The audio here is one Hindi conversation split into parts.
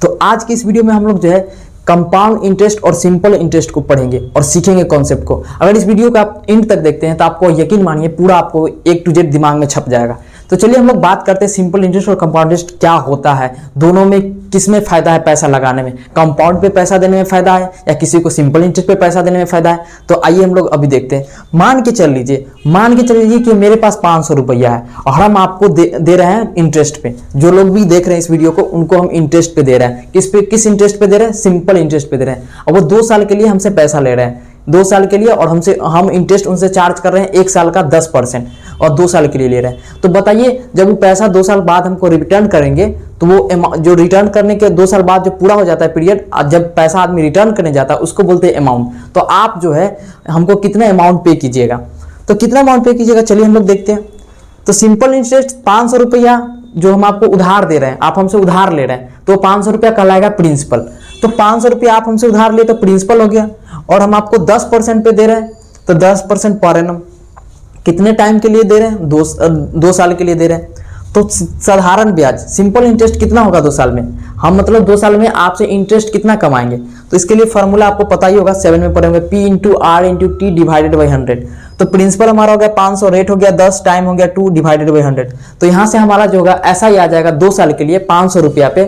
तो आज की इस वीडियो में हम लोग जो है कंपाउंड इंटरेस्ट और सिंपल इंटरेस्ट को पढ़ेंगे और सीखेंगे कॉन्सेप्ट को। अगर इस वीडियो को आप एंड तक देखते हैं तो आपको यकीन मानिए पूरा आपको A to Z दिमाग में छप जाएगा। तो चलिए हम लोग बात करते हैं सिंपल इंटरेस्ट और कंपाउंड इंटरेस्ट क्या होता है, दोनों में किसमें फायदा है पैसा लगाने में, कंपाउंड पे पैसा देने में फायदा है या किसी को सिंपल इंटरेस्ट पे पैसा देने में फायदा है। तो आइए हम लोग अभी देखते हैं। मान के चल लीजिए कि मेरे पास 500 रुपया है और हम आपको दे रहे हैं इंटरेस्ट पे। जो लोग भी देख रहे हैं इस वीडियो को उनको हम इंटरेस्ट पे दे रहे हैं। किस इंटरेस्ट पे दे रहे हैं? सिंपल इंटरेस्ट पे दे रहे हैं। और वो 2 साल के लिए हमसे पैसा ले रहे हैं, 2 साल के लिए, और हम इंटरेस्ट उनसे चार्ज कर रहे हैं 1 साल का 10% और 2 साल के लिए ले रहे हैं। तो बताइए जब वो पैसा 2 साल बाद हमको रिटर्न करेंगे तो वो जो रिटर्न करने के 2 साल बाद जो पूरा हो जाता है पीरियड, जब पैसा आदमी रिटर्न करने जाता है उसको बोलते हैं अमाउंट। तो आप जो है हमको कितना अमाउंट पे कीजिएगा, तो कितना अमाउंट पे कीजिएगा चलिए हम लोग देखते हैं। तो सिंपल इंटरेस्ट 500 रुपया जो हम आपको उधार दे रहे हैं, आप हमसे उधार ले रहे हैं, तो 500 रुपया कहलाएगा प्रिंसिपल। तो 500 रुपया आप हमसे उधार लिए तो प्रिंसिपल हो गया, और हम आपको 10% पे दे रहे हैं तो 10% पर एनम। कितने टाइम के लिए दे रहे हैं? 2 साल के लिए दे रहे हैं। तो साधारण ब्याज सिंपल इंटरेस्ट कितना होगा 2 साल में? हम मतलब 2 साल में आपसे इंटरेस्ट कितना कमाएंगे? तो इसके लिए फॉर्मूला आपको पता ही होगा, 7 में पढ़ेंगे, P/R/T डिवाइडेड बाई 100। तो प्रिंसिपल हमारा हो गया 500, रेट हो गया 10, टाइम हो गया 2 डिवाइडेड बाई 100। तो यहाँ से हमारा जो होगा ऐसा ही आ जाएगा 2 साल के लिए 500 रुपया पे,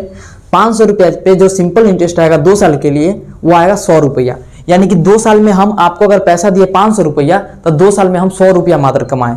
500 रुपया पे जो सिंपल इंटरेस्ट आएगा 2 साल के लिए वो आएगा 100 रुपया। यानी कि 2 साल में हम आपको अगर पैसा दिए 500 रुपया तो 2 साल में हम 100 रुपया मात्र कमाएं।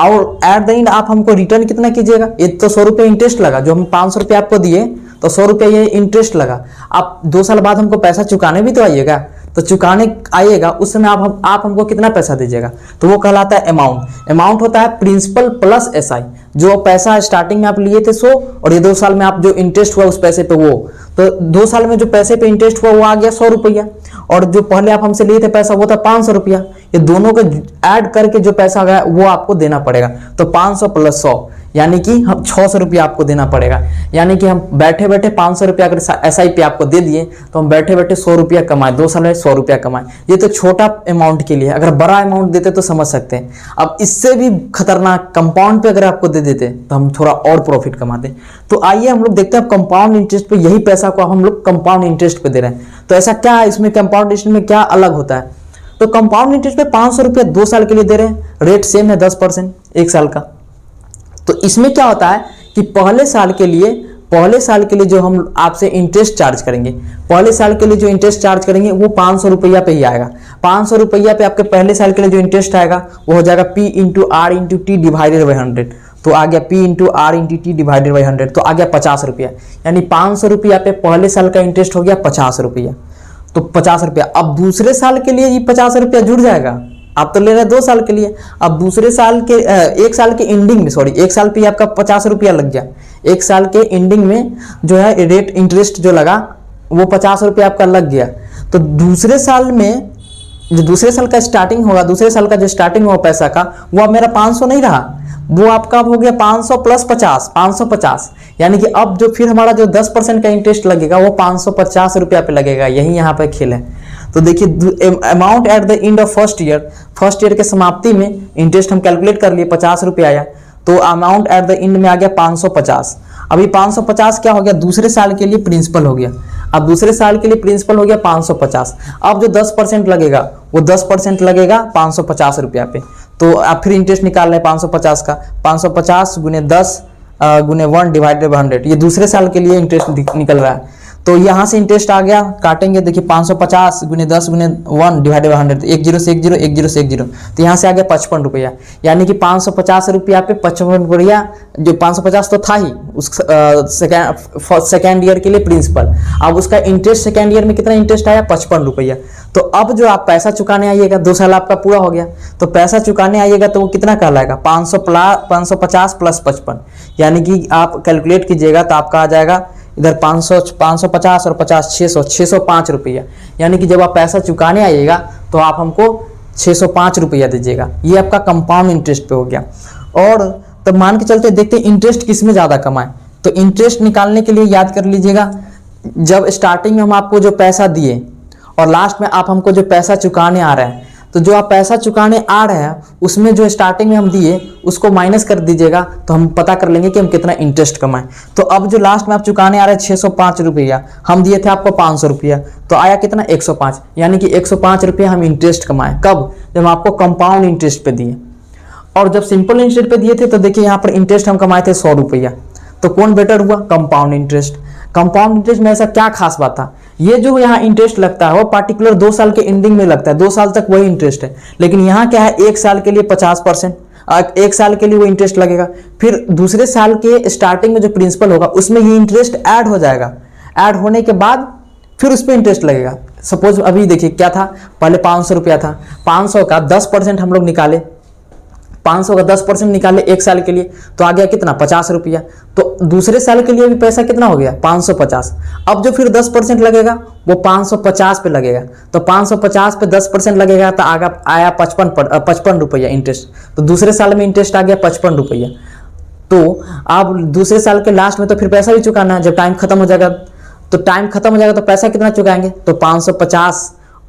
और एट द एंड आप हमको रिटर्न कितना कीजिएगा? ये तो 100 रुपया इंटरेस्ट लगा, जो हम 500 रुपया आपको दिए तो 100 रुपया ये इंटरेस्ट लगा। आप 2 साल बाद हमको पैसा चुकाने भी तो आइएगा, तो चुकाने आइएगा उस समय आप हमको कितना पैसा दीजिएगा? तो वो कहलाता है अमाउंट। अमाउंट होता है प्रिंसिपल प्लस SI। जो पैसा स्टार्टिंग में आप लिए थे 100 और ये 2 साल में आप जो इंटरेस्ट हुआ उस पैसे पे वो, तो 2 साल में जो पैसे पे इंटरेस्ट हुआ वो आ गया 100 रुपया, और जो पहले आप हमसे लिए थे पैसा वो था 500 रुपया। ये दोनों को ऐड करके जो पैसा आ गया वो आपको देना पड़ेगा। तो 500 प्लस 100 यानी कि हम 600 रुपया आपको देना पड़ेगा। यानी कि हम बैठे बैठे 500 रुपया अगर SI पे आपको दे दिए तो हम बैठे बैठे 100 रुपया कमाए, 2 साल में 100 रुपया कमाए। ये तो छोटा अमाउंट के लिए, अगर बड़ा अमाउंट देते तो समझ सकते हैं। अब इससे भी खतरनाक कंपाउंड पे अगर आपको दे देते तो हम थोड़ा और प्रॉफिट कमाते। तो आइए हम लोग देखते हैं कंपाउंड इंटरेस्ट पे, यही पैसा को हम लोग कंपाउंड इंटरेस्ट पे दे रहे हैं। तो ऐसा क्या है इसमें, कंपाउंड इंटरेस्ट में क्या अलग होता है? तो कंपाउंड इंटरेस्ट पे 500 रुपया 2 साल के लिए दे रहे हैं, रेट सेम है 10% 1 साल का। तो इसमें क्या होता है कि पहले साल के लिए जो हम आपसे इंटरेस्ट चार्ज करेंगे, पहले साल के लिए जो इंटरेस्ट चार्ज करेंगे वो 500 रुपया पे ही आएगा। 500 रुपया पे आपके पहले साल के लिए जो इंटरेस्ट आएगा वो हो जाएगा P/R/T डिवाइडेड बाई 100। तो आ गया P/R/T डिवाइडेड बाई 100, तो आ गया 50 रुपया। यानी 500 रुपया पे पहले साल का इंटरेस्ट हो गया 50 रुपया। तो 50 रुपया, अब दूसरे साल के लिए ये 50 रुपया जुड़ जाएगा। आप तो ले रहे हैं 2 साल के लिए, अब दूसरे साल के 1 साल के एंडिंग में, 1 साल पे आपका 50 रुपया लग गया। 1 साल के एंडिंग में जो है रेट इंटरेस्ट जो लगा वो 50 रुपया आपका लग गया। तो दूसरे साल में जो दूसरे साल का स्टार्टिंग होगा, दूसरे साल का जो स्टार्टिंग हुआ पैसा का, वो अब मेरा 500 नहीं रहा, वो आपका अब हो गया 500 प्लस 50, 550। यानी कि अब जो फिर हमारा जो 10% का इंटरेस्ट लगेगा वो 550 रुपया पे लगेगा। यही यहाँ पे खेल है। तो देखिए amount at the end of first year के समाप्ति में इंटरेस्ट हम कैलकुलेट कर लिए 50 रुपया आया, तो अमाउंट एट द एंड में आ गया 550। अभी 550 क्या हो गया? दूसरे साल के लिए प्रिंसिपल हो गया। अब दूसरे साल के लिए प्रिंसिपल हो गया 550। अब जो 10% लगेगा वो 10% लगेगा 550 रुपया पे। तो आप फिर इंटरेस्ट निकाल रहे हैं 550 का, 550 गुने 10 गुने 1 डिवाइडेड बाई 100, ये दूसरे साल के लिए इंटरेस्ट निकल रहा है। तो यहाँ से इंटरेस्ट आ गया, काटेंगे देखिए 550 गुने 10 गुने 1 डिवाइडेड बाई 100, 1 0 से 1 0, 1 0 से 1 0, तो यहाँ से आ गया 55 रुपया। यानी कि 550 रुपया पे 55 रुपया, जो 550 तो था ही उस सेकेंड ईयर के लिए प्रिंसिपल। अब उसका इंटरेस्ट सेकेंड ईयर में कितना इंटरेस्ट आया? 55 रुपया। तो अब जो आप पैसा चुकाने आइएगा, 2 साल आपका पूरा हो गया, तो पैसा चुकाने आइएगा तो वो कितना कहलाएगा? 550 प्लस 55। यानी कि आप कैलकुलेट कीजिएगा तो आपका आ जाएगा इधर 550 और 50 605 रुपया। यानी कि जब आप पैसा चुकाने आइएगा तो आप हमको 605 रुपया दीजिएगा। ये आपका कंपाउंड इंटरेस्ट पे हो गया। और तब मान के चलते देखते हैं इंटरेस्ट किस में ज़्यादा कमाएं। तो इंटरेस्ट निकालने के लिए याद कर लीजिएगा, जब स्टार्टिंग में हम आपको जो पैसा दिए और लास्ट में आप हमको जो पैसा चुकाने आ रहे हैं, तो जो आप पैसा चुकाने आ रहे हैं उसमें जो स्टार्टिंग में हम दिए उसको माइनस कर दीजिएगा, तो हम पता कर लेंगे कि हम कितना इंटरेस्ट कमाएं। तो अब जो लास्ट में आप चुकाने आ रहे हैं 605 रुपया, हम दिए थे आपको 500 रुपया, तो आया कितना 105, यानी कि 105 रुपया हम इंटरेस्ट कमाएं। कब? जब हम आपको कंपाउंड इंटरेस्ट पे दिए। और जब सिंपल इंटरेस्ट पे दिए थे तो देखिए यहाँ पर इंटरेस्ट हम कमाए थे 100 रुपया। तो कौन बेटर हुआ? Compound interest. कंपाउंड इंटरेस्ट में ऐसा क्या खास बात था, ये जो यहाँ इंटरेस्ट लगता है वो पार्टिकुलर 2 साल के एंडिंग में लगता है, 2 साल तक वही इंटरेस्ट है। लेकिन यहाँ क्या है, 1 साल के लिए 50%, 1 साल के लिए वो इंटरेस्ट लगेगा, फिर दूसरे साल के स्टार्टिंग में जो प्रिंसिपल होगा उसमें ये इंटरेस्ट ऐड हो जाएगा, ऐड होने के बाद फिर उस पर इंटरेस्ट लगेगा। सपोज अभी देखिए क्या था, पहले 500 रुपया था, 500 का 10% हम लोग निकाले, 500 का 10% निकाले 1 साल के लिए, तो आ गया कितना 50 रुपया। तो दूसरे साल के लिए भी पैसा कितना हो गया 550। अब जो फिर 10% लगेगा वो 550 पे लगेगा, तो 550 पे 10% लगेगा तो आया 55 रुपया इंटरेस्ट। तो दूसरे साल में इंटरेस्ट आ गया 55 रुपया। तो आप दूसरे साल के लास्ट में तो फिर पैसा भी चुकाना है, जब टाइम खत्म हो जाएगा, तो टाइम खत्म हो जाएगा तो पैसा कितना चुकाएंगे, तो 550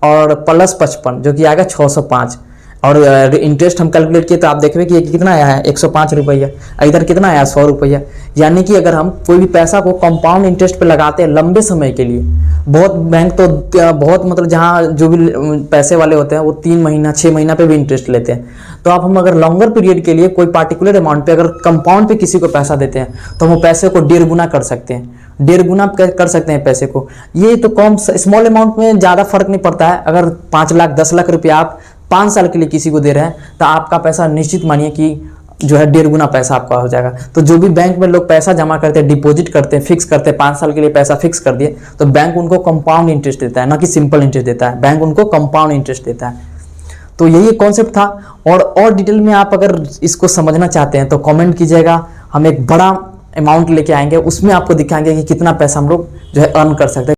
और प्लस 55 जो कि आएगा 605। और इंटरेस्ट हम कैलकुलेट किए तो आप देखेंगे कि कितना आया है 105 रुपया, इधर कितना आया 100 रुपया। यानी कि अगर हम कोई भी पैसा को कंपाउंड इंटरेस्ट पे लगाते हैं लंबे समय के लिए, बहुत बैंक तो बहुत मतलब जहाँ जो भी पैसे वाले होते हैं वो 3 महीना 6 महीना पे भी इंटरेस्ट लेते हैं। तो आप हम अगर लॉन्गर पीरियड के लिए कोई पार्टिकुलर अमाउंट पे अगर कंपाउंड पे किसी को पैसा देते हैं तो हम वो पैसे को 1.5 गुना कर सकते हैं, 1.5 गुना कर सकते हैं पैसे को। ये तो कम स्मॉल अमाउंट में ज़्यादा फर्क नहीं पड़ता है। अगर 5 लाख 10 लाख रुपया आप 5 साल के लिए किसी को दे रहे हैं तो आपका पैसा निश्चित मानिए कि जो है 1.5 गुना पैसा आपका हो जाएगा। तो जो भी बैंक में लोग पैसा जमा करते हैं, डिपॉजिट करते हैं, फिक्स करते हैं, 5 साल के लिए पैसा फिक्स कर दिए, तो बैंक उनको कंपाउंड इंटरेस्ट देता है, ना कि सिंपल इंटरेस्ट देता है, बैंक उनको कंपाउंड इंटरेस्ट देता है। तो यही कॉन्सेप्ट था। और डिटेल में आप अगर इसको समझना चाहते हैं तो कमेंट कीजिएगा, हम एक बड़ा अमाउंट लेके आएंगे, उसमें आपको दिखाएंगे कि कितना पैसा हम लोग जो है अर्न कर सकते हैं।